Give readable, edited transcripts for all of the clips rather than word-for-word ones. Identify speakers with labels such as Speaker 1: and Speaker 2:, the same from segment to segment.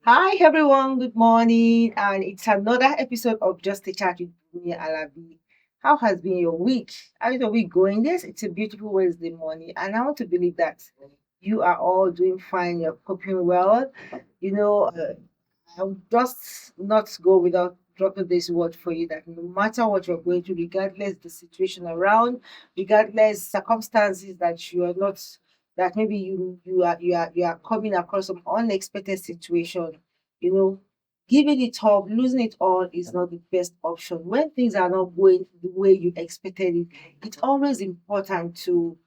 Speaker 1: Hi everyone, good morning, and it's another episode of Just a Chat with me, ALABI. How has been your week? How is your week going? Yes, it's a beautiful Wednesday morning, and I want to believe that you are all doing fine. You're coping well. You know, I'll just not go without dropping this word for you that no matter what you're going through, regardless the situation around, regardless circumstances that you are not, that maybe you are coming across some unexpected situation, you know, giving it up, losing it all is not the best option. When things are not going the way you expected it, it's always important to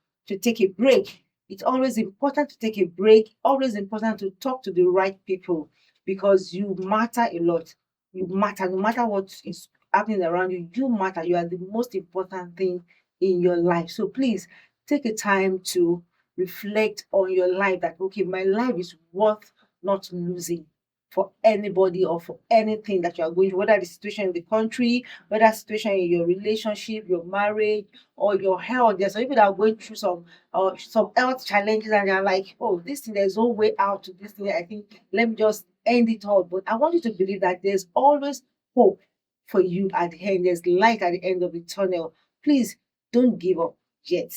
Speaker 1: take a break. It's always important to take a break, always important to talk to the right people because you matter a lot. You matter no matter what is happening around you. You matter. You are the most important thing in your life. So please take a time to reflect on your life that okay, my life is worth not losing for anybody or for anything that you are going through, whether the situation in the country, whether situation in your relationship, your marriage, or your health. There's some people that are going through some health challenges and they're like, oh, this thing, there's no way out to this thing. I think let me just end it all. But I want you to believe that there's always hope for you at the end. There's light at the end of the tunnel. Please don't give up yet.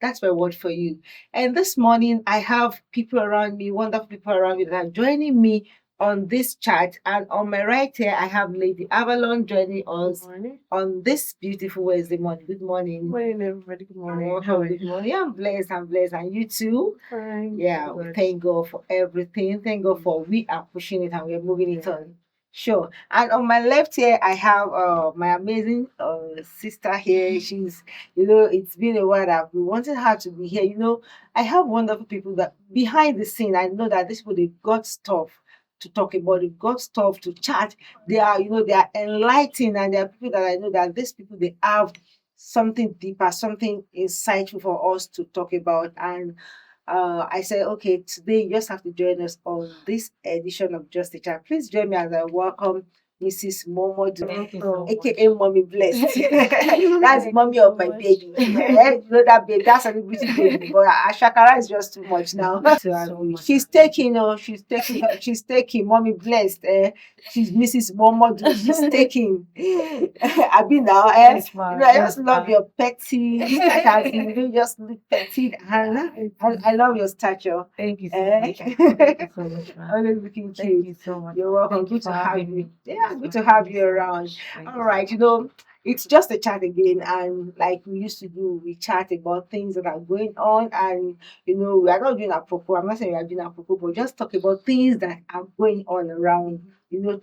Speaker 1: That's my word for you. And this morning, I have people around me, wonderful people around me that are joining me on this chat. And on my right here, I have Lady Avalon joining us
Speaker 2: Morning.
Speaker 1: on this beautiful Wednesday morning. Good morning.
Speaker 2: Morning, everybody. Good morning. How
Speaker 1: Welcome.
Speaker 2: are
Speaker 1: Good
Speaker 2: you?
Speaker 1: morning. I'm blessed. I'm blessed. And you too?
Speaker 2: Fine.
Speaker 1: Yeah, we
Speaker 2: Good.
Speaker 1: thank God for everything. Thank God for we are pushing it and we're moving it on. Sure. And on my left here, I have my amazing sister here. She's, it's been a while that we wanted her to be here. I have wonderful people that behind the scene. I know that these people they got stuff to talk about. They've got stuff to chat. They are enlightened, and there are people that I know that these people they have something deeper, something insightful for us to talk about. And I said, okay, today you just have to join us on this edition of Just a Chat. Please join me as I welcome Mrs. Momodu,
Speaker 2: Thank you so
Speaker 1: aka
Speaker 2: much.
Speaker 1: Mommy Blessed. That's the
Speaker 2: Thank you
Speaker 1: mommy
Speaker 2: so
Speaker 1: of my
Speaker 2: much.
Speaker 1: baby. That baby, that's a celebrity baby, but Ashakara is just too much now.
Speaker 2: So much.
Speaker 1: She's taking Mommy Blessed. She's Mrs. Momodu. She's taking. Abi now,
Speaker 2: Yes, ma.
Speaker 1: I just
Speaker 2: Yes,
Speaker 1: love
Speaker 2: ma.
Speaker 1: your petty, like as in you just look petty, and I love your stature.
Speaker 2: Thank you so
Speaker 1: Eh?
Speaker 2: much. Thank you so much, ma.
Speaker 1: Always looking
Speaker 2: Thank
Speaker 1: cute.
Speaker 2: you so much,
Speaker 1: You're
Speaker 2: ma.
Speaker 1: welcome.
Speaker 2: Thank you
Speaker 1: Good
Speaker 2: for
Speaker 1: to have
Speaker 2: having
Speaker 1: you.
Speaker 2: me.
Speaker 1: Yeah,
Speaker 2: So
Speaker 1: good to
Speaker 2: thank
Speaker 1: have
Speaker 2: you
Speaker 1: you
Speaker 2: so
Speaker 1: around.
Speaker 2: much. Thank
Speaker 1: All
Speaker 2: you so
Speaker 1: right,
Speaker 2: much.
Speaker 1: it's just a chat again, and like we used to do, we chat about things that are going on, and we are not doing apropos. I'm not saying we are doing apropos, but just talk about things that are going on around.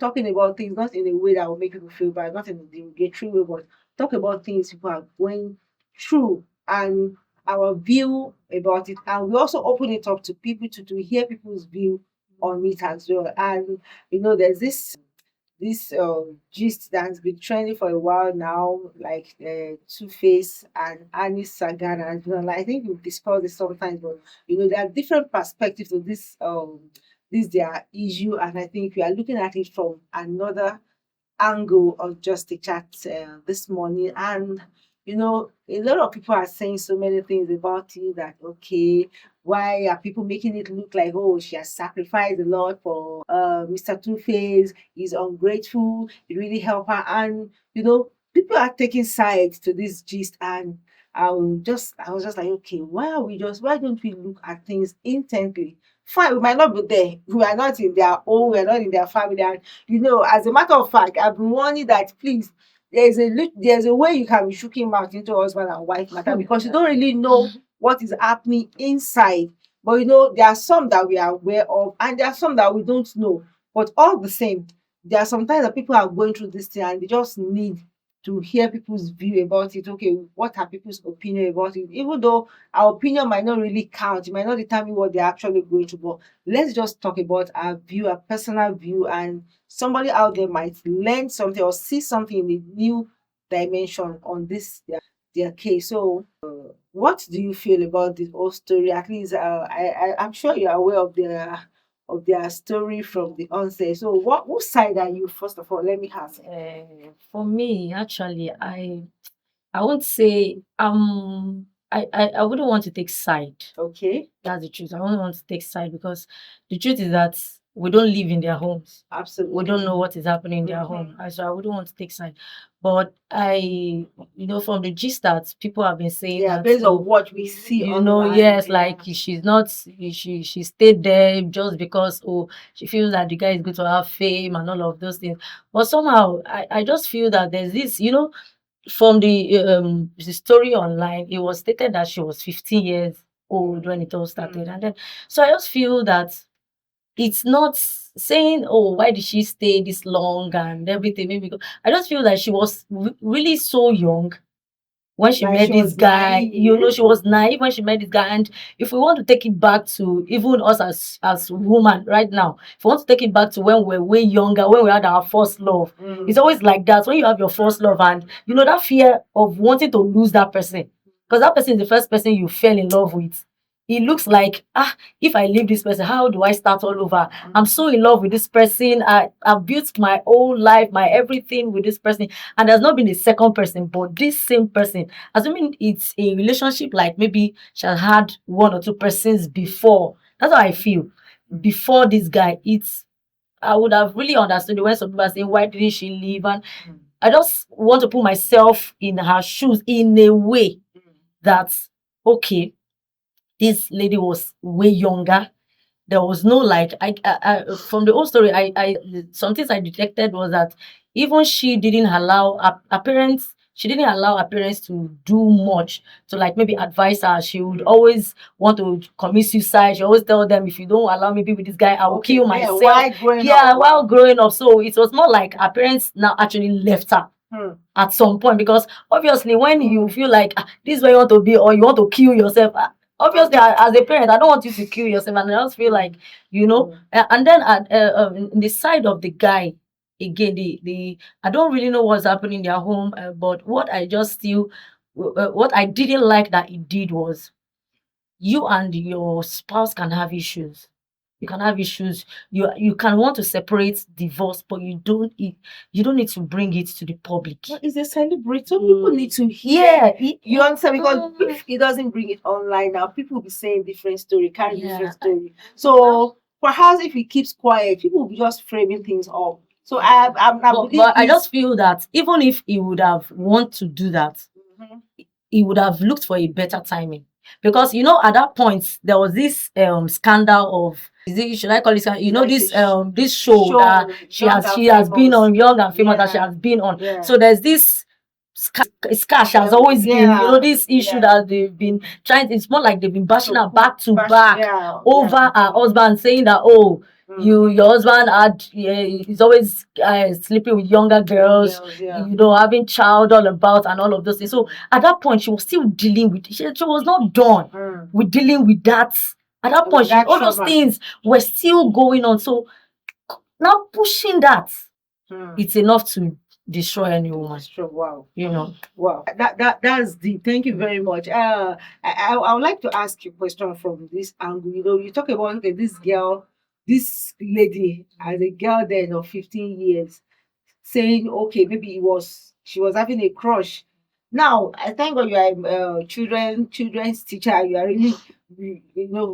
Speaker 1: Talking about things not in a way that will make people feel bad, not in a derogatory way, but talk about things people are going through and our view about it. And we also open it up to people to hear people's view on it as well. And there's this gist that's been trending for a while now, like Tuface and Anis Sagana. And, like, I think we've discussed this sometimes, but there are different perspectives to this their issue, and I think we are looking at it from another angle of just the chat this morning. And a lot of people are saying so many things about you that okay, why are people making it look like, oh, she has sacrificed a lot for Mr. Two Face, he's ungrateful, he really helped her. And people are taking sides to this gist. And I was just like, okay, why don't we look at things intently? Fine, we might not be there, we are not in their home, we are not in their family. And as a matter of fact, I've been warning that please, there's a way you can be shooking mouth into husband and wife matter because you don't really know what is happening inside. But there are some that we are aware of, and there are some that we don't know. But all the same, there are sometimes that people are going through this thing and they just need to hear people's view about it. Okay, what are people's opinion about it? Even though our opinion might not really count, it might not determine what they're actually going through. But let's just talk about our view, our personal view, and somebody out there might learn something or see something in a new dimension on this their case. So, what do you feel about this whole story? At least, I'm sure you're aware of their story from the onset. So, whose side are you? First of all, let me ask.
Speaker 2: For me, actually, I won't say I wouldn't want to take side.
Speaker 1: Okay.
Speaker 2: That's the truth. I wouldn't want to take side because the truth is that we don't live in their homes.
Speaker 1: Absolutely.
Speaker 2: We don't know what is happening in their home. So I wouldn't want to take side. But from the gist that people have been saying that
Speaker 1: based on what we see online,
Speaker 2: yes, like she's not she stayed there just because she feels that the guy is going to have fame and all of those things. But somehow I just feel that there's this, from the story online, it was stated that she was 15 years old when it all started. And then so I just feel that it's not saying, oh, why did she stay this long and everything. Maybe I just feel that she was really so young when she met this guy. She was naive when she met this guy. And if we want to take it back to even us as women right now, if we want to take it back to when we were way younger, when we had our first love, it's always like that. When you have your first love and that fear of wanting to lose that person, because that person is the first person you fell in love with. It looks like, if I leave this person, how do I start all over? I'm so in love with this person. I've built my whole life, my everything with this person. And there's not been a second person, but this same person. Assuming it's a relationship, like maybe she has had one or two persons before. That's how I feel. Before this guy, I would have really understood when some people are saying, why didn't she leave? And I just want to put myself in her shoes in a way that, okay, this lady was way younger. There was no I from the whole story, I some things I detected was that even she didn't allow her parents. She didn't allow her parents to do much to maybe advise her. She would always want to commit suicide. She always tell them, if you don't allow me be with this guy, I will kill myself. While growing up. So it was more like her parents now actually left her at some point, because obviously when you feel like this is where you want to be or you want to kill yourself, obviously as a parent, I don't want you to kill yourself. And I just feel like, and then in the side of the guy, again, the I don't really know what's happening in their home, but what I didn't like that he did was, you and your spouse can have issues. You can have issues. You can want to separate, divorce, but you don't need to bring it to the public.
Speaker 1: It's a celebrate. So people need to hear. You understand? Because if he doesn't bring it online now, people will be saying different story, carry different story. So perhaps if he keeps quiet, people will be just framing things up. So
Speaker 2: but I just feel that even if he would have want to do that, he would have looked for a better timing. Because at that point there was this scandal of, should I call it this show that she has been on, Young and Famous, that she has been on. So there's this scash has always been, this issue that they've been trying. It's more like they've been bashing her back to back over her husband, saying that, your husband is always sleeping with younger girls, having child all about and all of those things. So at that point, she was still dealing with. She was not done with dealing with that. At that point, all those things were still going on. So now pushing that, it's enough to destroy any woman.
Speaker 1: Wow.
Speaker 2: Wow.
Speaker 1: That's deep. Thank you very much. I would like to ask you a question from this angle. You talk about this girl, this lady as a girl then of 15 years, saying, okay, maybe she was having a crush. Now, I thank God you are a children's teacher. You are really,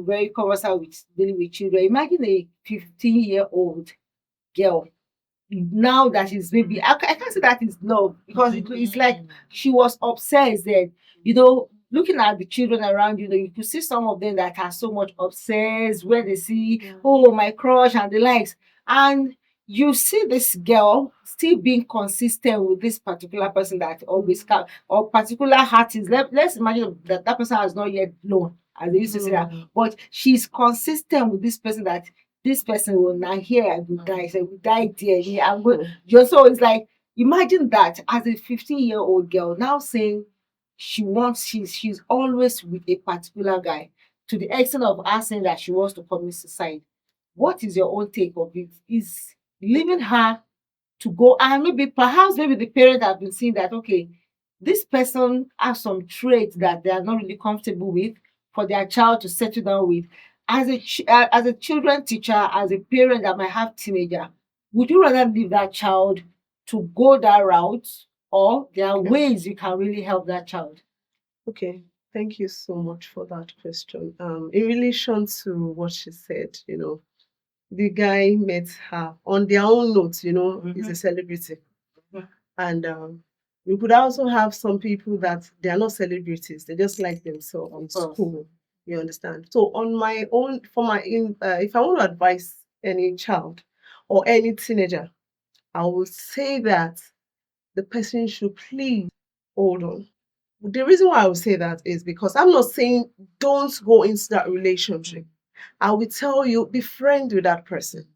Speaker 1: very conversant with dealing with children. Imagine a 15-year-old girl now that is maybe I can't say that is love, because it's like she was obsessed then, looking at the children around you could see some of them that are so much obsessed, where they see, oh, my crush and the likes, and you see this girl still being consistent with this particular person that always or particular artist. Let's imagine that person has not yet blown, as they used to say that, but she's consistent with this person, that this person will not hear I will die. So we die there. Yeah, I'm going. So it's like, imagine that as a 15-year-old girl now saying she's always with a particular guy, to the extent of her saying that she wants to commit suicide. What is your own take of it? Is leaving her to go, and perhaps the parents have been seeing that, okay, this person has some traits that they are not really comfortable with, for their child to settle down with. As a children teacher, as a parent that might have teenager, would you rather leave that child to go that route, or there are ways you can really help that child?
Speaker 3: Okay, thank you so much for that question. In relation to what she said, the guy met her on their own notes, he's
Speaker 1: Mhm.
Speaker 3: a celebrity.
Speaker 1: Mhm.
Speaker 3: And we could also have some people that they are not celebrities, they just like themselves in
Speaker 1: course.
Speaker 3: school. You understand? So on my own, if I want to advise any child or any teenager, I would say that the person should please hold on. The reason why I would say that is because I'm not saying don't go into that relationship. I will tell you, be friends with that person.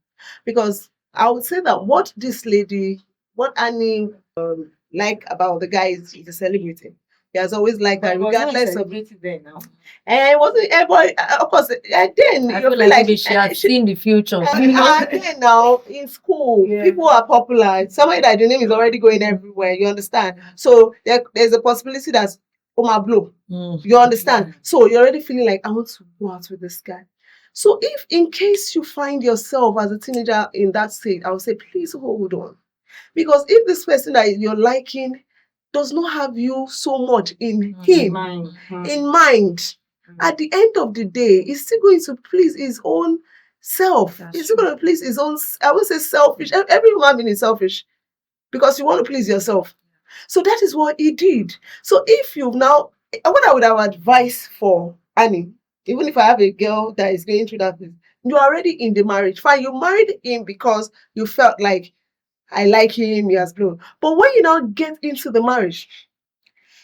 Speaker 3: Because I would say that what Annie like about the guy is he's a celebrity. He has always liked that,
Speaker 1: But he was not a
Speaker 3: regardless of.
Speaker 1: celebrity then now.
Speaker 3: And it wasn't, but of course, then
Speaker 2: I
Speaker 3: you
Speaker 2: feel
Speaker 3: feel
Speaker 2: like
Speaker 3: like
Speaker 2: maybe she had
Speaker 3: she,
Speaker 2: seen the future.
Speaker 3: then now in school,
Speaker 1: Yeah.
Speaker 3: people are popular. Somebody that the name is already going everywhere. You understand? So there's a possibility that's Oma blow.
Speaker 2: Mm.
Speaker 3: You understand? So you're already feeling like I want to go out with this guy. So if in case you find yourself as a teenager in that state, I would say please hold on. Because if this person that you're liking does not have you so much in him,
Speaker 1: Mind.
Speaker 3: in mind, at the end of the day, he's still going to please his own self.
Speaker 2: That's
Speaker 3: He's still
Speaker 2: true.
Speaker 3: going to please his own, I would say selfish. Every human being is selfish because you want to please yourself. So that is what he did. So if you've now, what I would have advised for Annie, even if I have a girl that is going through that, you're already in the marriage. Fine, you married him because you felt like I like him, he has grown. But when you now get into the marriage,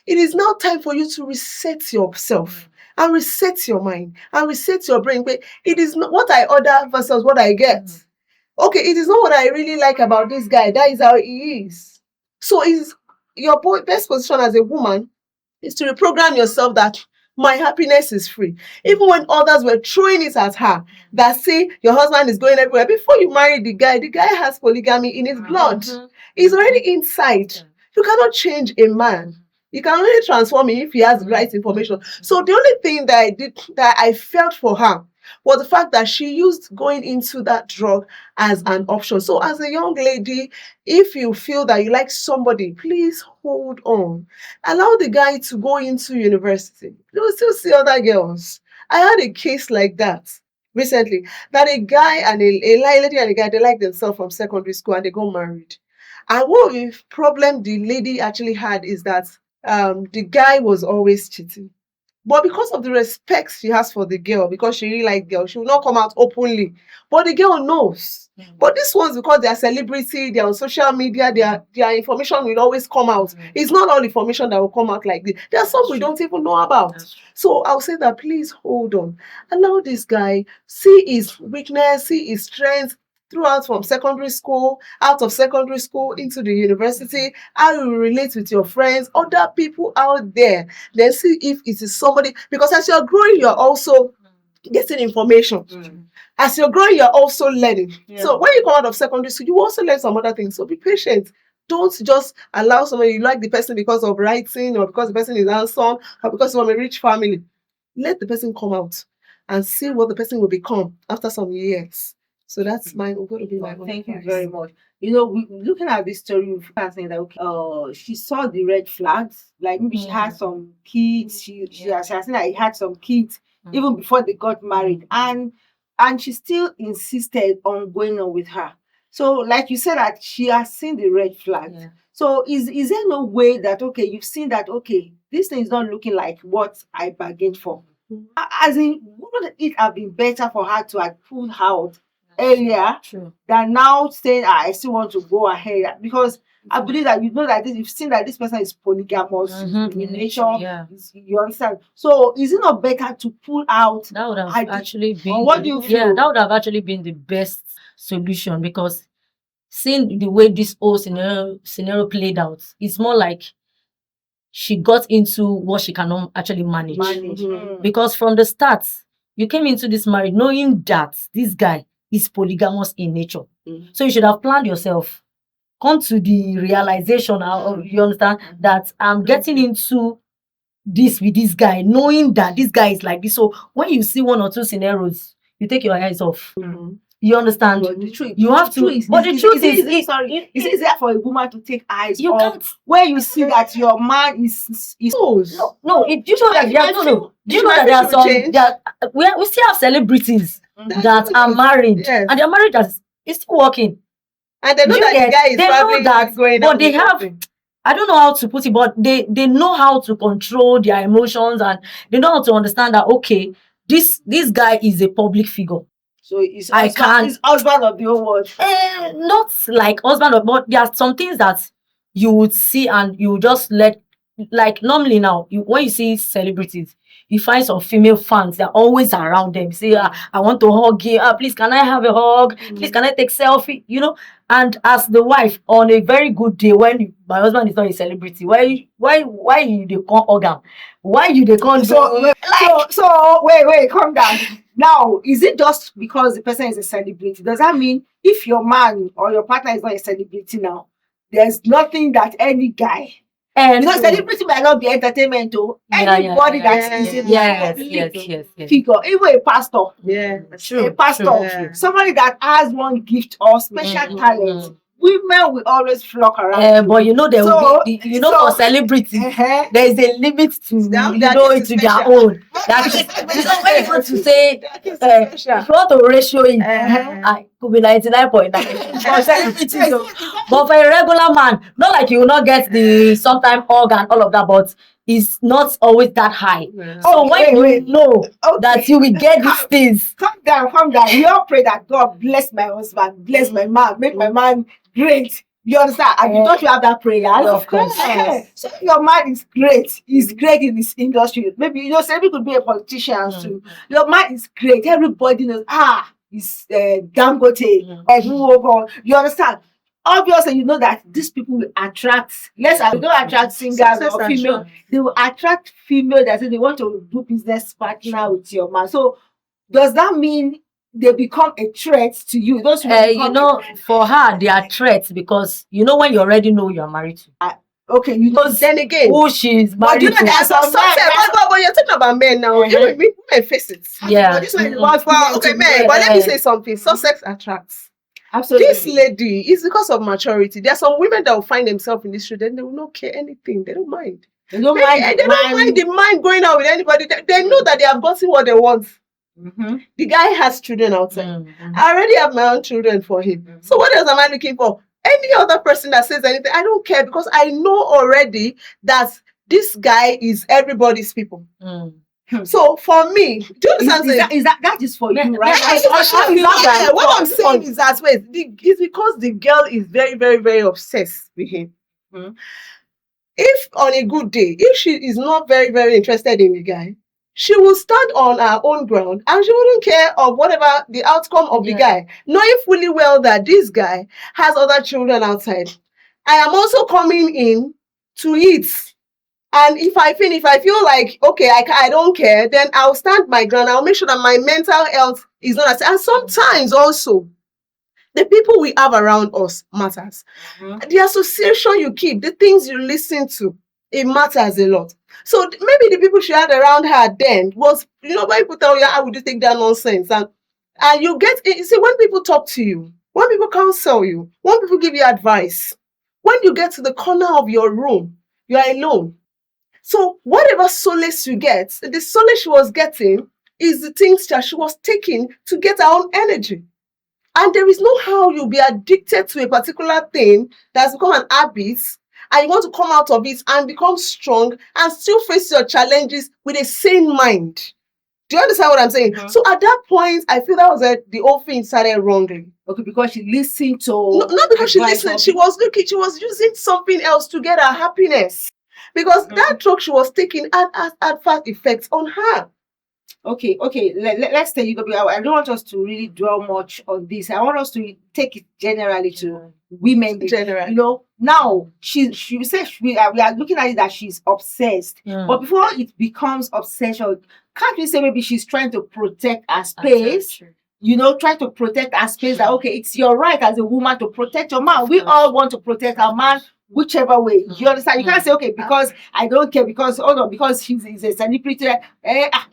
Speaker 3: it is now time for you to reset yourself and reset your mind and reset your brain. But it is not what I order versus what I get. Okay, it is not what I really like about this guy. That is how he is. So is your best position as a woman is to reprogram yourself that my happiness is free. Even when others were throwing it at her, that say your husband is going everywhere. Before you marry the guy has polygamy in his blood. He's already inside. You cannot change a man. You can only transform him if he has the right information. So the only thing that I did, that I felt for her, was the fact that she used going into that drug as an option. So as a young lady, if you feel that you like somebody, please hold on. Allow the guy to go into university. You will still see other girls. I had a case like that recently, that a guy and a lady and a guy, they like themselves from secondary school and they got married. And what the problem the lady actually had is that the guy was always cheating. But because of the respect she has for the girl, because she really likes girl, she will not come out openly. But the girl knows. But this one's because they are celebrity, they are on social media, their information will always come out. It's not all information that will come out like this. There are some we don't even know about. So I'll say that please hold on. Allow this guy, see his weakness, see his strengths throughout from secondary school, out of secondary school, into the university, how you relate with your friends, other people out there. Then see if it is somebody, because as you're growing, you're also getting information. As you're growing, you're also learning. So when you come out of secondary school, you also learn some other things. So be patient. Don't just allow somebody you like the person because of writing or because the person is handsome or because from a rich family. Let the person come out and see what the person will become after some years. So that's going to be my
Speaker 1: Thank you very much. Looking at this story, we are saying that okay, she saw the red flags. Like maybe she had some kids. She has seen that he had some kids even before they got married, and she still insisted on going on with her. So, like you said, that she has seen the red flags.
Speaker 2: Yeah.
Speaker 1: So, is there no way that okay, you've seen that okay, this thing is not looking like what I bargained for? As in, wouldn't it have been better for her to have pulled out earlier
Speaker 2: True.
Speaker 1: than now saying, I still want to go ahead? Because I believe that you know that you've seen that this person is polygamous in nature.
Speaker 2: Yeah.
Speaker 1: You understand? So is it not better to pull out?
Speaker 2: That would have
Speaker 1: at
Speaker 2: actually
Speaker 1: or
Speaker 2: been
Speaker 1: what do you
Speaker 2: yeah,
Speaker 1: feel?
Speaker 2: that would have actually been the best solution, because seeing the way this whole scenario played out, it's more like she got into what she cannot actually manage. Because from the start, you came into this marriage knowing that this guy is polygamous in nature. So you should have planned yourself. Come to the realization, you understand, that I'm getting into this with this guy, knowing that this guy is like this. So when you see one or two scenarios, you take your eyes off. You understand?
Speaker 1: But the truth,
Speaker 2: You have to. But the truth is,
Speaker 1: it's easier for a woman to take eyes
Speaker 2: you
Speaker 1: off
Speaker 2: can't.
Speaker 1: when you see that your man is
Speaker 2: No. Do you know that there are
Speaker 3: do you know
Speaker 2: that there are some we still have celebrities that are married,
Speaker 3: Yes.
Speaker 2: and their marriage is still working.
Speaker 3: And they know
Speaker 2: You
Speaker 3: that
Speaker 2: get-
Speaker 3: the guy is
Speaker 2: they know
Speaker 3: probably
Speaker 2: that,
Speaker 3: going
Speaker 2: but
Speaker 3: out
Speaker 2: they
Speaker 3: with
Speaker 2: have-
Speaker 3: something.
Speaker 2: I don't know how to put it, but they know how to control their emotions, and they know how to understand that, okay, this guy is a public figure.
Speaker 1: So it's
Speaker 2: I
Speaker 1: husband,
Speaker 2: can't-
Speaker 1: it's husband of the whole world.
Speaker 2: Not like husband, but there are some things that you would see and you just let, like normally now, when you see celebrities, you find some female fans that are always around them. Say, I want to hug you. Please, can I have a hug? Please, can I take selfie? You know, and as the wife, on a very good day, when my husband is not a celebrity, why you they can't hug him? Why you they can't do?
Speaker 1: So wait, calm down. Now, is it just because the person is a celebrity? Does that mean if your man or your partner is not a celebrity now, there's nothing that any guy,
Speaker 2: And
Speaker 1: celebrity might not be entertainment to anybody that is a
Speaker 2: yes.
Speaker 1: figure, even a pastor.
Speaker 3: Yeah,
Speaker 1: A pastor, somebody that has one gift or special talent, women will always flock around.
Speaker 2: But you know there will be, for celebrity, there is a limit to to their own. That is when you want to say if you want to ratio it, I could be 99.9 for celebrity. But for a regular man, not like you will not get the sometime hug and all of that, but it's not always that high. So when you know that you will get these things,
Speaker 1: Calm down. We all pray that God bless my husband, bless my man, make my man great. You understand? And don't you have that prayer?
Speaker 2: Of course.
Speaker 1: So your man is great. He's great in this industry. Maybe Sebi could be a politician too. Your man is great. Everybody knows. He's Dangote. Everyone. You understand? Obviously, you know that these people will attract. They don't attract singers or female. They will attract female that say they want to do business partner with your man. So does that mean they become a threat to you? Those
Speaker 2: for her they are threats, because when you already know you are married to.
Speaker 1: Okay,
Speaker 3: then again,
Speaker 2: who she's married to.
Speaker 3: But you're talking about men now. Women face it.
Speaker 2: Yeah.
Speaker 3: This one is men. But let me say something. Success attracts.
Speaker 1: Absolutely.
Speaker 3: This lady is because of maturity. There are some women that will find themselves in this street and they will not care anything. They don't mind.
Speaker 1: They don't mind
Speaker 3: the man going out with anybody. They know that they have gotten what they want. The guy has children outside. I already have my own children for him. So what else am I looking for? Any other person that says anything, I don't care, because I know already that this guy is everybody's people. So for me, do you understand?
Speaker 1: That is for you, right?
Speaker 3: What I'm saying is that it's because the girl is very, very, very obsessed with him. If on a good day, if she is not very, very interested in the guy, she will stand on her own ground and she wouldn't care of whatever the outcome of the guy, knowing fully well that this guy has other children outside. I am also coming in to eat. And if I feel like, okay, I don't care, then I'll stand my ground. I'll make sure that my mental health is not. And sometimes also, the people we have around us matters. The association you keep, the things you listen to, it matters a lot. So maybe the people she had around her then was, when people tell you, how would you take that nonsense? And you get, you see, when people talk to you, when people counsel you, when people give you advice, when you get to the corner of your room, you are alone. So whatever solace you get, the solace she was getting is the things that she was taking to get her own energy. And there is no how you'll be addicted to a particular thing that's become an habit, and you want to come out of it and become strong and still face your challenges with a sane mind. Do you understand what I'm saying? So at that point, I feel that was the whole thing started wrongly.
Speaker 1: Okay, because she listened to...
Speaker 3: No, not because she listened. She was using something else to get her happiness. Because that drug she was taking had fast effects on her.
Speaker 1: Okay. Let's tell you. I don't want us to really dwell much on this. I want us to take it generally to women.
Speaker 3: Generally.
Speaker 1: Now she says we are looking at it that she's obsessed. But before it becomes obsession, can't we say maybe she's trying to protect her space? Trying to protect her space. That okay, it's your right as a woman to protect your man. We all want to protect our man, whichever way. You understand? You can't say, okay, because I don't care, because he's a celebrity,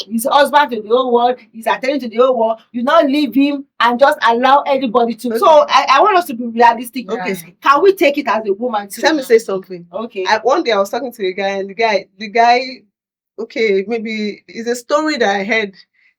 Speaker 1: he's a husband to the whole world, he's attending to the whole world. You not leave him and just allow anybody to. So I want us to be realistic.
Speaker 3: Okay.
Speaker 1: Can we take it as a woman too?
Speaker 3: Let me say something.
Speaker 1: Okay.
Speaker 3: One day I was talking to a guy, and the guy, okay, maybe it's a story that I heard.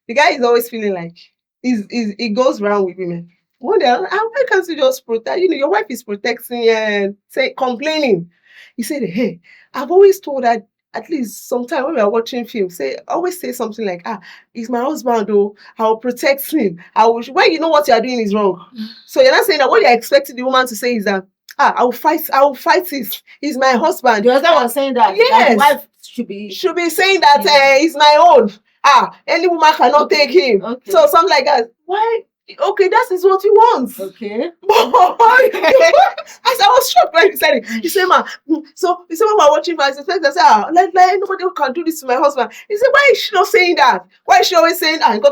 Speaker 3: The guy is always feeling like it goes round with women. One day, why can't you just protect? Your wife is protecting and complaining. You say, hey, I've always told her, at least sometime when we are watching films, always say something like, he's my husband, though, I'll protect him. When you know what you are doing is wrong. So you're not saying that what you're expecting the woman to say is that, I will fight this. He's my husband.
Speaker 1: The husband was saying that.
Speaker 3: Yes.
Speaker 1: The wife should be
Speaker 3: saying that he's my own. Any woman cannot take him.
Speaker 1: Okay.
Speaker 3: So something like that. Why? Okay, that is what he wants.
Speaker 1: Okay.
Speaker 3: As I was shocked when he said it. He said, "Ma, so he said when we're watching, I said, like nobody can do this to my husband." He said, "Why is she not saying that? Why is she always saying that?"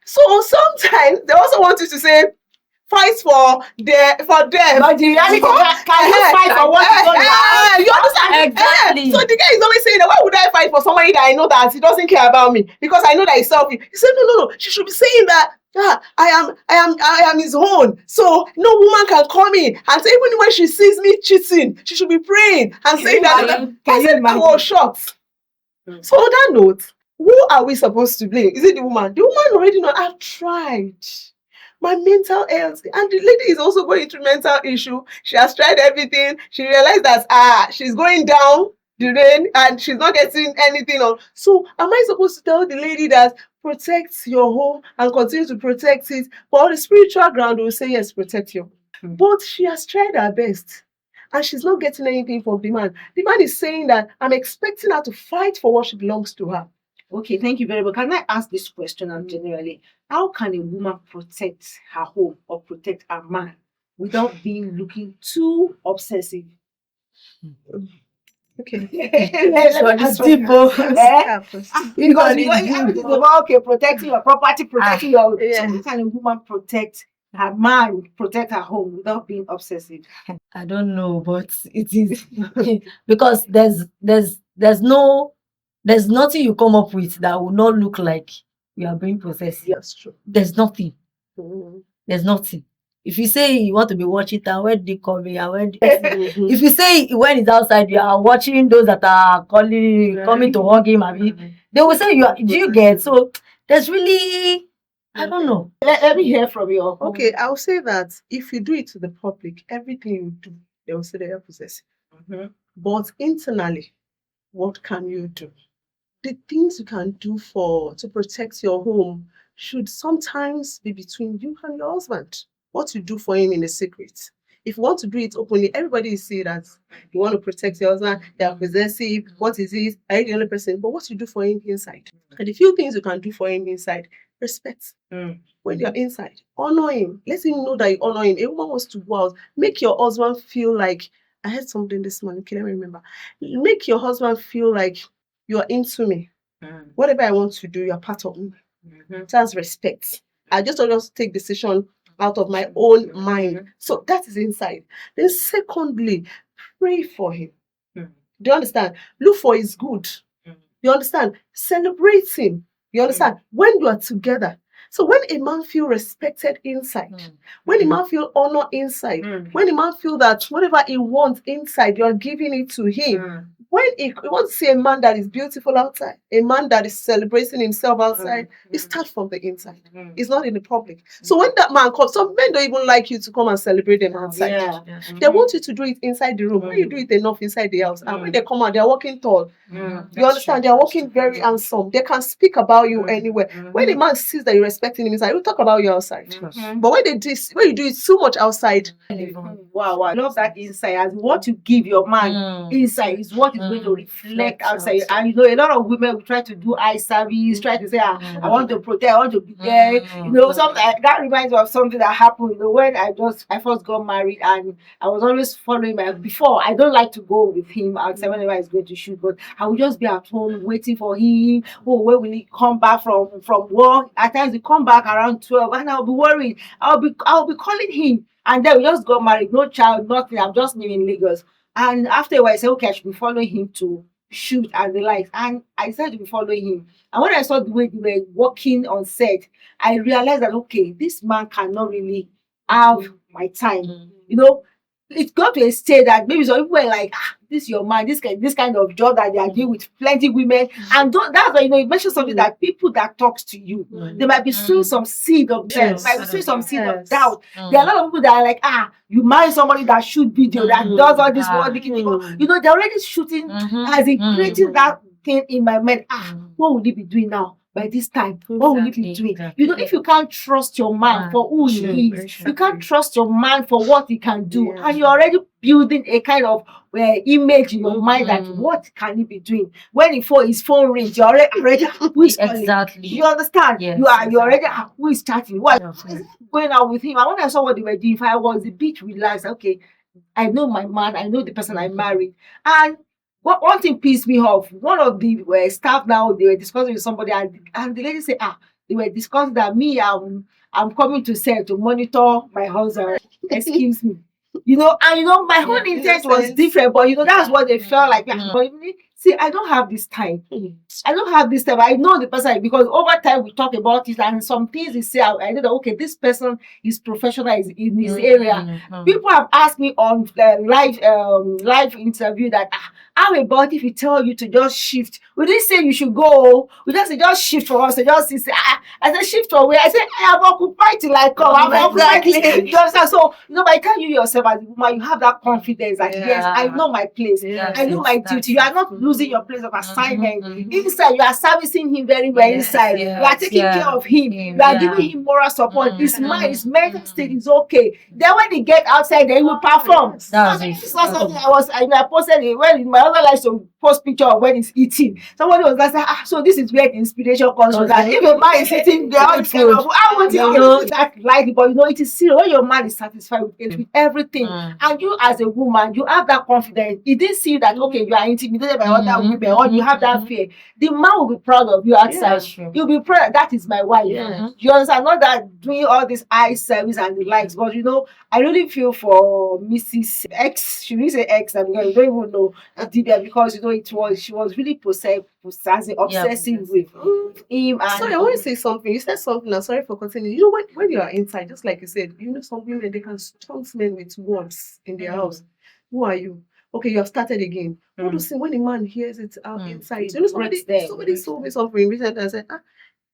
Speaker 3: So sometimes they also want you to say, fight for them.
Speaker 1: But the reality can you fight for what is going
Speaker 3: you understand?
Speaker 2: Exactly.
Speaker 3: So the guy is always saying that, why would I fight for somebody that I know that he doesn't care about me because I know that he's selfish? He said, no. She should be saying that. I am his own. So no woman can come in and say, even when she sees me cheating, she should be praying and saying that. I was shocked. So on that note, who are we supposed to blame? Is it the woman? The woman already know. I've tried. My mental health, and the lady is also going through mental issue. She has tried everything. She realized that she's going down the rain and she's not getting anything on. So am I supposed to tell the lady that protect your home and continue to protect it? But on the spiritual ground, we'll say yes, protect your home. But she has tried her best and she's not getting anything from the man. The man is saying that I'm expecting her to fight for what belongs to her.
Speaker 1: Okay, thank you very much. Can I ask this question generally? How can a woman protect her home or protect her man without looking too obsessive?
Speaker 3: Okay.
Speaker 1: Because everything is about protecting your property, protecting your. So how can a woman protect her man, protect her home without being obsessive?
Speaker 2: I don't know, but it is because there's nothing you come up with that will not look like you are being possessive.
Speaker 3: That's true.
Speaker 2: There's nothing. There's nothing. If you say you want to be watching it, and when they call me, and when if you say when it's outside, you are watching those that are coming to hug him, they will say do you get? So there's really, I don't know.
Speaker 1: Let me hear from you.
Speaker 3: Okay, I'll say that if you do it to the public, everything you do, they will say they are possessive. But internally, what can you do? The things you can do to protect your home should sometimes be between you and your husband. What you do for him in a secret. If you want to do it openly, everybody will see that you want to protect your husband, they are possessive, what is it? Are you the only person? But what you do for him inside. And the few things you can do for him inside, respect. When you're inside, honor him. Let him know that you honor him. A woman wants to go out. Make your husband feel like, I heard something this morning, okay, let me remember. Make your husband feel like you're into me. Whatever I want to do, you're part of me. That's respect. I just don't just take decision out of my own mind. So that is inside. Then secondly, pray for him. Do you understand? Look for his good. You understand? Celebrate him. You understand? When you are together. So when a man feel respected inside, when a man feel honor inside, when a man feel that whatever he wants inside, you are giving it to him. When he wants to see a man that is beautiful outside, a man that is celebrating himself outside, it starts from the inside. It's not in the public. So when that man comes, some men don't even like you to come and celebrate them outside. They want you to do it inside the room. When you do it enough inside the house, and when they come out, they're walking tall. You understand? They're walking very handsome. They can speak about you anywhere. When a man sees that you're respecting him inside, he'll talk about you outside. But when you do it too much outside,
Speaker 1: wow, I love that inside. As what you give your man inside is what is going to reflect outside. And a lot of women will try to do eye service, try to say, I want to protect, I want to be there. That reminds me of something that happened. When I first got married, and I was always following before. I don't like to go with him outside whenever he's going to shoot, but I would just be at home waiting for him. Oh, where will he come back from work? At times he come back around 12, and I'll be worried. I'll be calling him. And then we just got married, no child, nothing. I'm just new in Lagos. And after a while, I said, okay, I should be following him to shoot and the likes. And I decided to be following him. And when I saw the way they were working on set, I realized that, okay, this man cannot really have my time. It got to a state that maybe some people were like, this is your man, this kind of job that they are doing with plenty women. And that's why, you mentioned something that people that talks to you, they might be sowing some seed of doubt, might be sowing some seed of doubt. There are a lot of people that are like, you marry somebody that shoot video, that does all this work, they're already shooting, as in creating that thing in my mind. What would he be doing now? By this time, what will you be doing? If you can't trust your man for who he is, you can't trust your man for what he can do, and you're already building a kind of image in your mind that what can he be doing? When his phone rings, you're already who is calling?
Speaker 2: Exactly.
Speaker 1: You understand?
Speaker 2: Yes,
Speaker 1: you already who is chatting? What is going on with him? And when I saw what they were doing, if I was a bit relaxed, okay, I know my man, I know the person I married, and one thing pissed me off. One of the staff now, they were discussing with somebody, and the lady said, they were discussing that I'm coming to say to monitor my husband. Excuse me. My own intent was different, but that's what they felt like. But see, I don't have this time. I don't have this time. I know the person because over time we talk about it, and some things he say, I know that okay, this person is professional in his area. People have asked me on the live interview that how about if we tell you to just shift? We didn't say you should go. We just say just shift for us. Just say I said shift for where? I said I have occupied till I come. I'm occupied. So by the time you yourself as a woman, you have that confidence that yes, I know my place. I know my duty. You are not losing your place of assignment. Inside, you are servicing him very well. Inside, you are taking care of him. You are giving him moral support. His mind, his mental state is okay. Then when he get outside, then he will perform. This was something I posted it when my other likes to post picture of when he's eating. Somebody was like, so this is where the inspiration comes from. That if a man is sitting there, I want to know that lightly, but it is serious. When your man is satisfied with everything, and you as a woman, you have that confidence. He didn't see that okay, you are intimidated by other women, or you have that fear. The man will be proud of you outside. You'll be proud that is my wife. You understand? Not that doing all this eye service and the likes, but I really feel for Mrs. X. She didn't say X, and you don't even know because she was really obsessive with him. And
Speaker 3: sorry, I want to say something. You said something. I'm sorry for continuing. When you are inside, just like you said, some women they can stunt men with words in their house. Who are you? Okay, you have started again. What do you say when a man hears it out inside? Somebody told me something recently and said,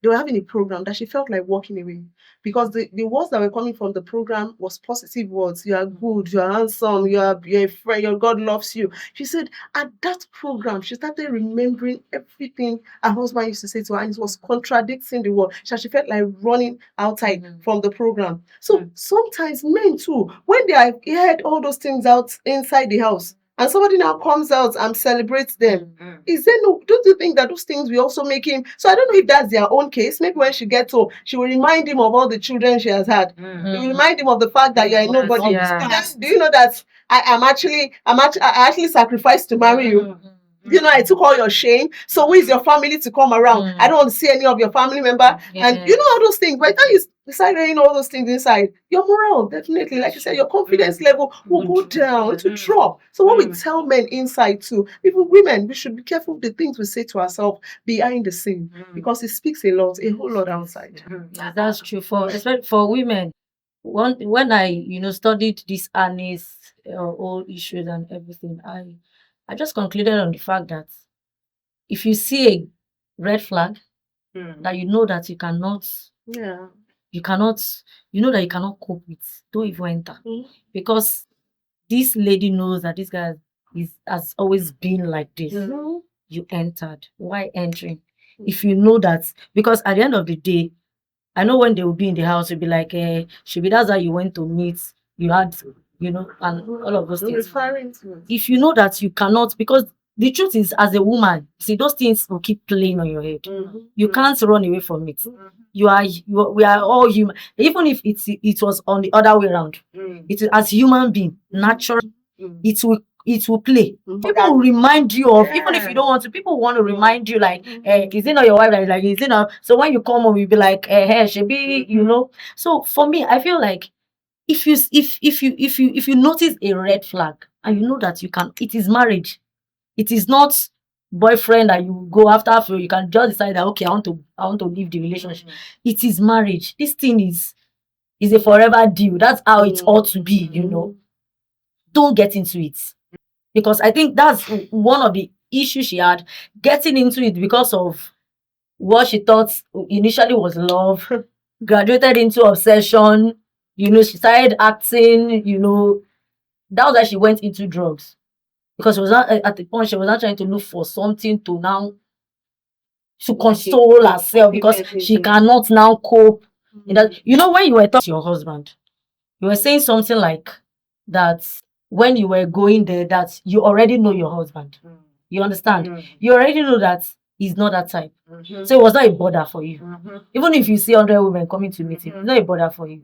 Speaker 3: they were having a program that she felt like walking away because the words that were coming from the program was positive words. You are good, you are handsome, you're a friend, your God loves you. She said at that program, she started remembering everything her husband used to say to her, and it was contradicting the word. So she felt like running outside from the program. So sometimes men too, when they have heard all those things out inside the house, and somebody now comes out and celebrates them. Don't you think that those things will also make him? So I don't know if that's their own case. Maybe when she gets home, she will remind him of all the children she has had. She will remind him of the fact that you are nobody. Do you know that I actually sacrificed to marry you? I took all your shame. So who is your family to come around? I don't want to see any of your family member. And all those things. By the time you decide all those things inside, your morale, definitely, like you said, your confidence level will go down. It will drop. So what we tell men inside too, even women, we should be careful of the things we say to ourselves behind the scene, because it speaks a whole lot outside.
Speaker 2: That's true. Especially for women. When I studied this Annie's all issues and everything, I just concluded on the fact that if you see a red flag that you know that you cannot cope with, don't even enter. Because this lady knows that this guy has always been like this. You entered. Why entering? If you know that, because at the end of the day, I know when they will be in the house, you'll be like, Shibi, that's how you went to meet, you had, and all of those things. If you know that you cannot, because the truth is, as a woman, see, those things will keep playing on your head. You can't run away from it. We are all human. Even if it was on the other way around, it is as human being, natural, it will play. People will remind you of, even if you don't want to, people want to remind you like, is it not your wife? Like, is it not? So when you come home, you'll be like, hey, she be, So for me, I feel like if you notice a red flag and you know that it is marriage. It is not boyfriend that you go after you can just decide that okay, I want to leave the relationship. It is marriage. This thing is a forever deal. That's how it ought to be, don't get into it. Because I think that's one of the issues she had, getting into it because of what she thought initially was love, graduated into obsession. She started acting, that was why she went into drugs. Because she was not at the point, she was not trying to look for something to now to console herself, because she cannot now cope. In that, when you were talking to your husband, you were saying something like that when you were going there, that you already know your husband. You understand? You already know that he's not that type. So it was not a bother for you. Even if you see 100 women coming to meet him, it's not a bother for you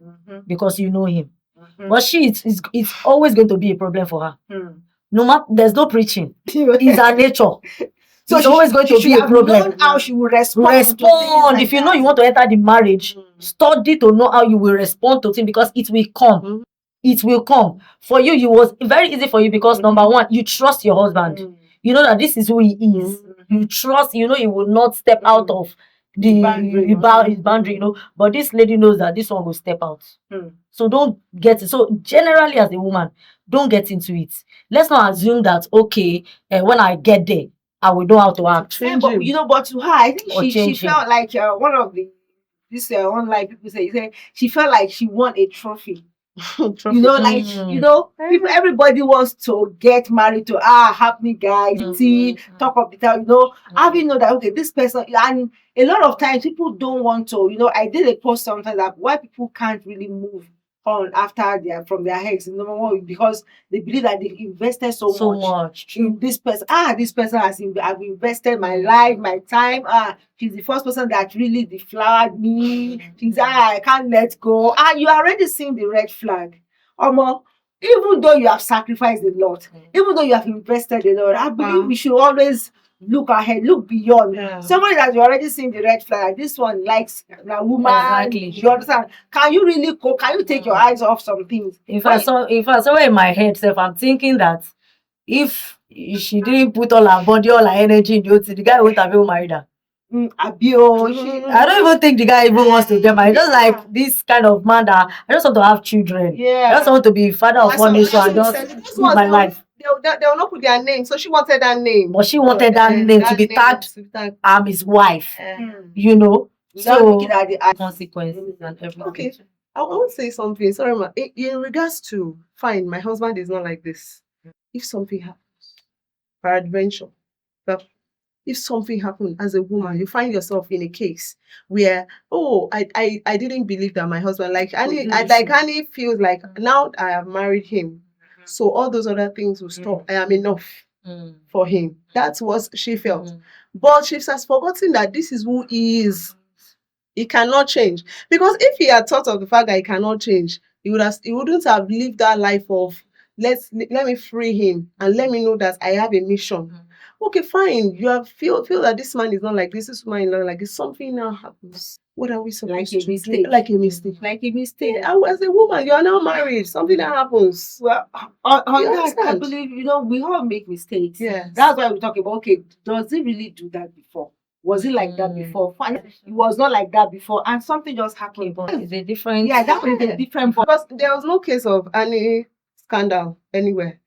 Speaker 2: because you know him. But it's always going to be a problem for her. No matter, there's no preaching. It's her nature. So it's always going to be a problem.
Speaker 1: How she will respond.
Speaker 2: If you know you want to enter the marriage, study to know how you will respond to things, because it will come. It will come. For you, it was very easy for you because number one, you trust your husband. You know that this is who he is. You trust, he will not step out of the boundary, But this lady knows that this one will step out. So don't get it. So generally, as a woman, don't get into it. Let's not assume that, okay, when I get there, I will know how to act.
Speaker 1: But to her, I think she felt like one of this online people say she felt like she won a trophy. People, everybody wants to get married to happy guys, talk of the town, having know that okay, this person, and a lot of times people don't want to, I did a post sometimes that why people can't really move on after from their ex, number one, because they believe that they've invested so much in this person. This person I've invested my life, my time. She's the first person that really deflowered me. She's I can't let go. You are already seeing the red flag. Even though you have sacrificed a lot, even though you have invested a lot, I believe we should always look ahead, look beyond. Somebody that you already seen the red flag, this one likes a woman.
Speaker 2: Exactly.
Speaker 1: You understand? Can you really go? Can you take your eyes off some things?
Speaker 2: If I saw in my head, I'm thinking that if she didn't put all her body, all her energy in the guy won't have even married her. I don't even think the guy even wants to get married. Just like this kind of man that I just want to have children. I just want to be father of one nation and just live my life.
Speaker 3: They will not put their name, so she wanted that name.
Speaker 2: But she wanted that name to be tagged. I'm his wife. So looking at the consequences and everything.
Speaker 3: Okay, I want to say something. Sorry, ma. In regards to fine, my husband is not like this. If something happens, peradventure, if something happened as a woman, you find yourself in a case where, I didn't believe that my husband Annie feels like now I have married him, so all those other things will stop. I am enough for him. That's what she felt. But she has forgotten that this is who he is. He cannot change. Because if he had thought of the fact that he cannot change, he wouldn't have lived that life of let me free him and let me know that I have a mission. Okay, fine. You have feel that this man is not like this. This man is not like this. Something now happens. What are we supposed to do? Like a mistake. As a woman, you are now married. Something that happens. Well,
Speaker 1: on that, I believe we all make mistakes.
Speaker 3: Yes.
Speaker 1: That's why we talk about, okay, does he really do that before? Was it like that before? Fine. It was not like that before, and something just happened.
Speaker 2: It's a different.
Speaker 1: Yeah, that was a different.
Speaker 3: Because there was no case of any scandal anywhere.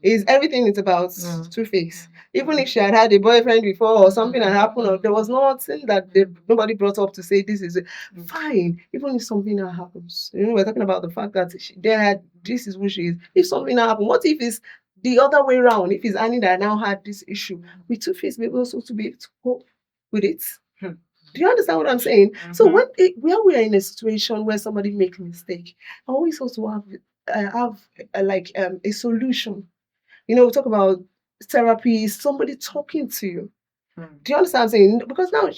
Speaker 3: Everything is about Tuface. Even if she had a boyfriend before or something had happened, or there was nothing that nobody brought up to say this is fine. Even if something that happens, we're talking about the fact that this is who she is. If something happened, what if it's the other way around? If it's Annie that now had this issue, with Tuface, maybe also to be able to cope with it. Do you understand what I'm saying? So when we are in a situation where somebody makes a mistake, I always also have a solution. We talk about therapy, somebody talking to you. Do you understand what I'm saying? Because now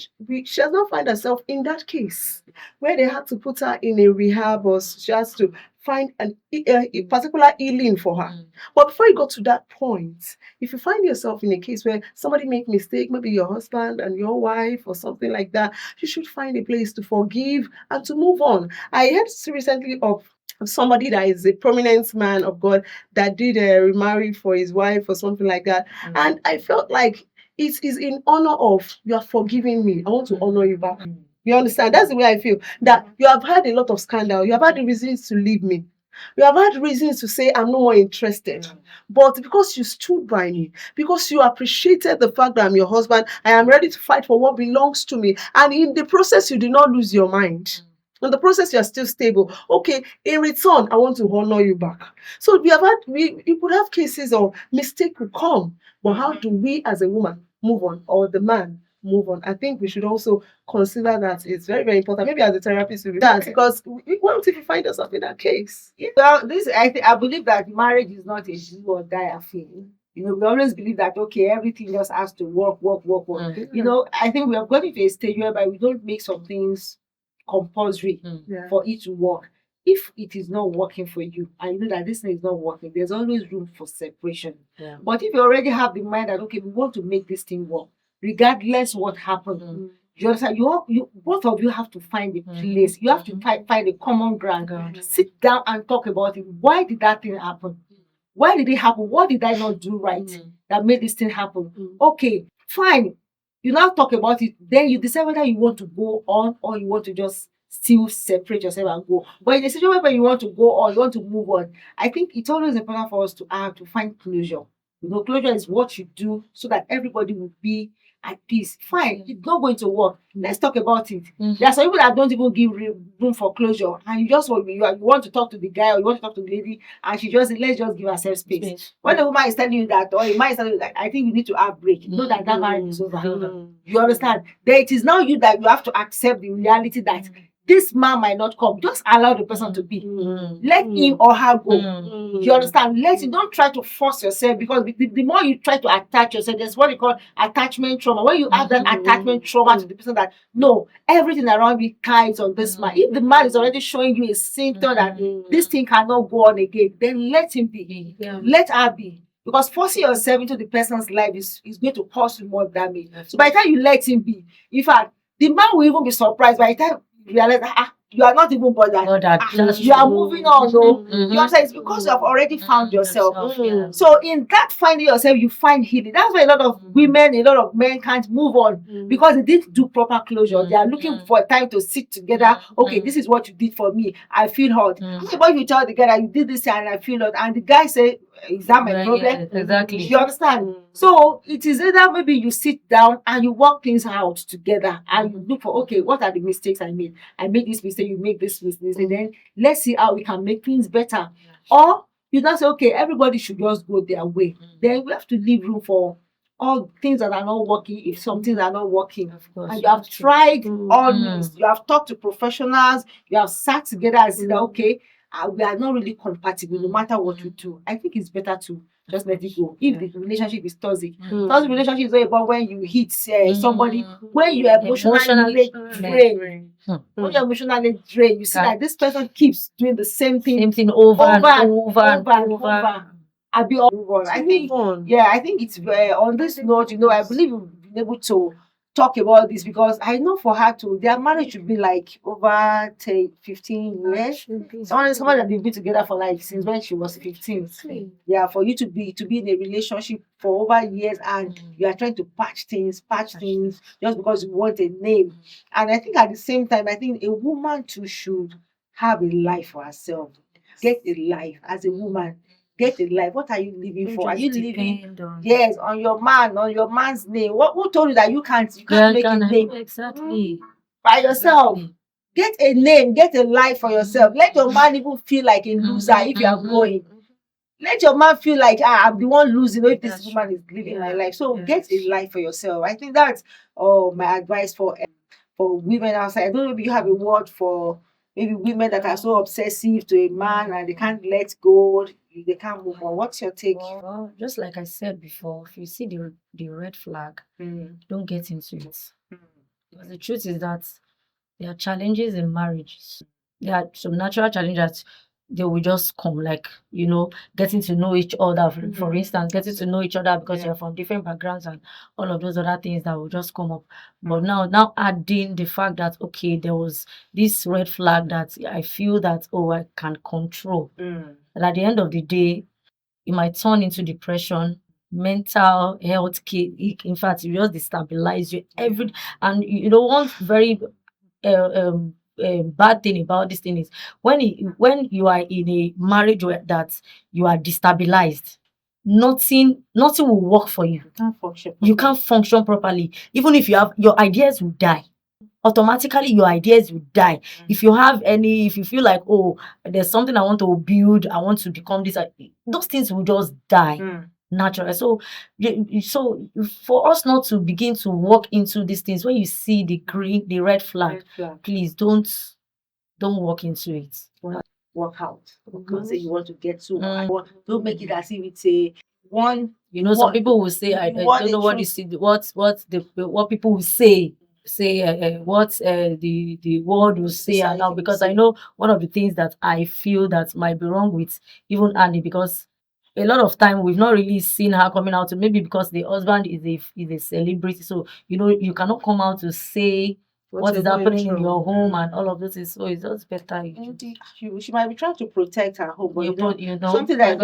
Speaker 3: she has not found herself in that case where they had to put her in a rehab, or she has to find a particular healing for her. But before you go to that point, if you find yourself in a case where somebody make mistake, maybe your husband and your wife or something like that, you should find a place to forgive and to move on. I heard recently of somebody that is a prominent man of God that did remarry for his wife or something like that. And I felt like it is in honor of, you are forgiving me, I want to honor you back. You understand? That's the way I feel. That you have had a lot of scandal. You have had the reasons to leave me. You have had reasons to say, I'm no more interested. But because you stood by me, because you appreciated the fact that I'm your husband, I am ready to fight for what belongs to me. And in the process, you did not lose your mind. In the process, you are still stable. Okay, in return, I want to honor you back. So you could have cases of mistake will come. But how do we as a woman move on, or the man move on? I think we should also consider that it's very, very important. Maybe as a therapist, we that because what if you find yourself in that case?
Speaker 1: Well, I believe that marriage is not a do or die affair. You know, we always believe that okay, everything just has to work, work, work, work. You know, I think we have gotten to a stage whereby we don't make some things compulsory for it to work. If it is not working for you and you know that this thing is not working, there's always room for separation. But if you already have the mind that okay, we want to make this thing work, regardless what happened, you understand? You both of you have to find a place. You have to find a common ground. Sit down and talk about it. Why did that thing happen? Why did it happen? What did I not do right that made this thing happen? Okay, fine. You now talk about it. Then you decide whether you want to go on or you want to just still separate yourself and go. But in a situation where you want to go on, you want to move on, I think it's always important for us to find closure. You know, closure is what you do so that everybody will be at peace. Fine, it's not going to work. Let's talk about it. There are some people that don't even give room for closure, and you just want you want to talk to the guy or you want to talk to the lady, and she just let's just give herself space. When the woman is telling you that, or a man is telling you that, I think you need to have break. Know that marriage is over. You understand? Then it is now you that you have to accept the reality that this man might not come. Just allow the person to be. Let him or her go. You understand? Don't try to force yourself, because the more you try to attach yourself, there's what you call attachment trauma. When you have that attachment trauma to the person that no, everything around me ties on this man. If the man is already showing you a symptom that this thing cannot go on again, then let him be. Let her be. Because forcing yourself into the person's life is going to cause you more damage. So by the time you let him be, in fact, the man will even be surprised by the time you realize you are not even bothered. You are moving on. You know what I'm saying? It's because you have already found yourself. So in that finding yourself, you find healing. That's why a lot of women, a lot of men can't move on, because they didn't do proper closure. They are looking for time to sit together. Okay, this is what you did for me. I feel hurt. But you tell the guy that you did this and I feel hurt, and the guy say, is that my problem?
Speaker 2: Yeah, exactly.
Speaker 1: You understand? So it is either maybe you sit down and you work things out together and you look for, okay, what are the mistakes I made? I made this mistake, you make this mistake, and then let's see how we can make things better. Or you now say, okay, everybody should just go their way. Then we have to leave room for all things that are not working. If some things are not working,
Speaker 2: Of course,
Speaker 1: and you have tried all this, you have talked to professionals, you have sat together and said, okay, we are not really compatible no matter what we do. I think it's better to just let it go. If the relationship is toxic, toxic relationship is not about when you hit somebody, when you are emotionally drained. When you're emotionally drained, you see that this person keeps doing the same thing
Speaker 2: over and over.
Speaker 1: I'll be over. I think it's on this note, I believe we've been able to talk about this, because I know for her to their marriage should be like over 15 years. Someone that they've been together for like since when she was 15. Yeah, for you to be in a relationship for over years and you are trying to patch things just because you want a name. And I think at the same time, I think a woman too should have a life for herself. Get a life as a woman. Get a life. What are you living for? Are you living on your man, on your man's name? Who told you that you can't make a name
Speaker 2: exactly
Speaker 1: by yourself? Get a name, get a life for yourself. Let your man even feel like a loser if you are going. Let your man feel like I'm the one losing if this woman is living my life. So get a life for yourself. I think that's my advice for women outside. I don't know if you have a word for maybe women that are so obsessive to a man and they can't let go, they can't move on. What's your take?
Speaker 2: Well, just like I said before, if you see the red flag, don't get into it. Because the truth is that there are challenges in marriages. There are some natural challenges that they will just come, like, getting to know each other, for instance, getting to know each other because you're from different backgrounds and all of those other things that will just come up. But now adding the fact that, okay, there was this red flag that I feel that, I can control. And at the end of the day, it might turn into depression, mental health care. In fact, it just destabilize you and you don't want very bad thing about this thing is when you are in a marriage where that you are destabilized, nothing will work for you.
Speaker 1: Can't function.
Speaker 2: You can't function properly. Even if you have, your ideas will die. Automatically your ideas will die. If you feel like, oh, there's something I want to build, I want to become this, those things will just die naturally. So so for us not to begin to walk into these things, when you see the red flag, please don't walk into it.
Speaker 1: Work out. Don't say you want to get to don't make it as if it's a one.
Speaker 2: Some people will say, I don't know what what people will say what the world will say. And now, because I know one of the things that I feel that might be wrong with even Annie, because a lot of time we've not really seen her coming out, maybe because the husband is a celebrity, so you cannot come out to say what is happening in your home and all of this. So it's just better
Speaker 1: she might be trying to protect her home, but
Speaker 2: something
Speaker 1: that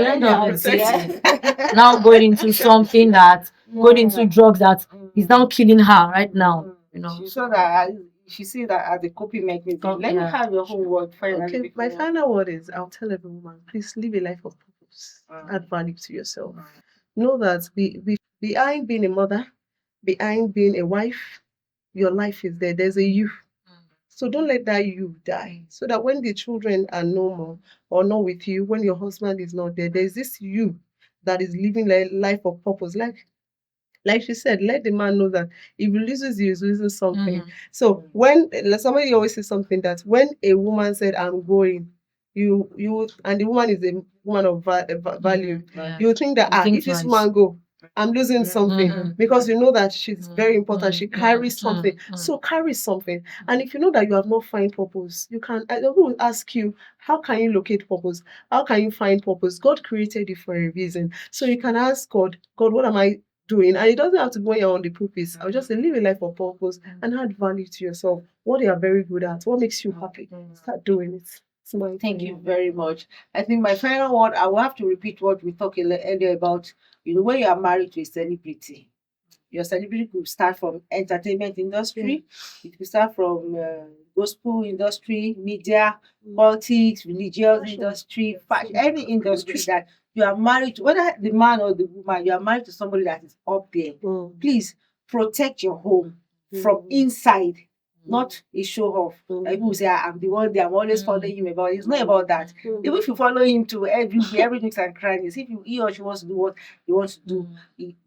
Speaker 2: now going into something that going into drugs that is now killing her right now.
Speaker 1: She saw that she sees that as a coping mechanism. Let me have your whole word finally.
Speaker 3: Okay, my final word is, I'll tell every woman, please live a life of purpose. Add value to yourself. Know that behind being a mother, behind being a wife, your life is there. There's a you. So don't let that you die. So that when the children are no more or not with you, when your husband is not there, there's this you that is living a life of purpose. Like she said, let the man know that if he loses you, he's losing something. So when somebody always says something, that when a woman said, I'm going, you and the woman is a woman of value, you think that if this man go, I'm losing something, because you know that she's very important. She carries something. So carry something. And if you know that you have not found purpose, you can. I will ask you, how can you locate purpose? How can you find purpose? God created you for a reason. So you can ask God, what am I doing? And it doesn't have to be when you're on the pulpit. I'll just say, live a life of purpose and add value to yourself. What you are very good at, what makes you happy, start doing it.
Speaker 1: Thank you very much. I think my final word, I will have to repeat what we talked earlier about, when you are married to a celebrity, your celebrity could start from entertainment industry, it could start from gospel industry, media, politics, religious industry, fashion, any industry that you are married to, whether the man or the woman, you are married to somebody that is up there. Please protect your home from inside. Not a show off. People say, I'm the one there, I'm always following him about. It's not about that. Even if you follow him to every nooks and crannies, if he or she wants to do what he wants to do,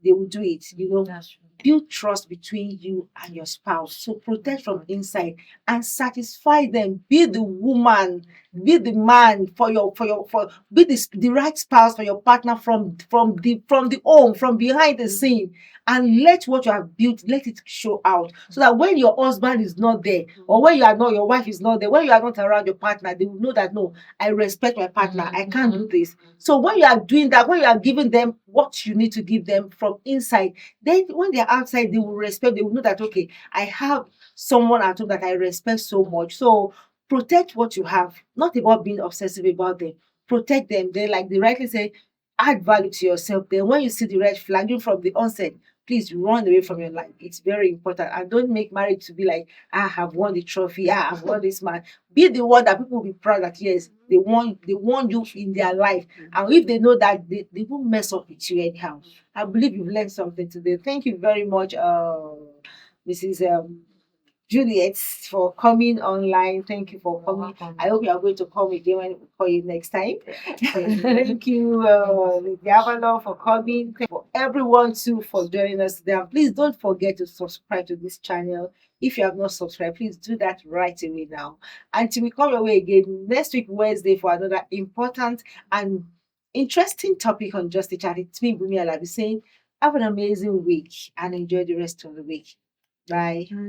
Speaker 1: they will do it. Build trust between you and your spouse. So protect from inside and satisfy them. Be the woman, be the man be the right spouse for your partner from the home, from behind the scene. And let what you have built, let it show out. So that when your husband is not there, or when your wife is not there, when you are not around your partner, they will know that, no, I respect my partner. I can't do this. So when you are doing that, when you are giving them what you need to give them from inside, then when they're outside, they will respect, they will know that, okay, I have someone at home that I respect so much. So protect what you have, not about being obsessive about them. Protect them. Then, like they rightly say, add value to yourself. Then when you see the red flag from the onset, please run away from your life. It's very important. And don't make marriage to be like, I have won the trophy. I've won this man. Be the one that people will be proud that, yes, they want you in their life. And if they know that, they won't mess up with you anyhow. I believe you've learned something today. Thank you very much, Mrs. Juliet, for coming online. Thank you for coming. I hope you are going to come again when we call you next time. Thank you, Diavalo, for coming. Thank you for everyone too for joining us today. And please don't forget to subscribe to this channel. If you have not subscribed, please do that right away now. Until we come your way again next week, Wednesday, for another important and interesting topic on Just a Chat. It's me, BUNMI, ALABI, saying have an amazing week and enjoy the rest of the week. Bye.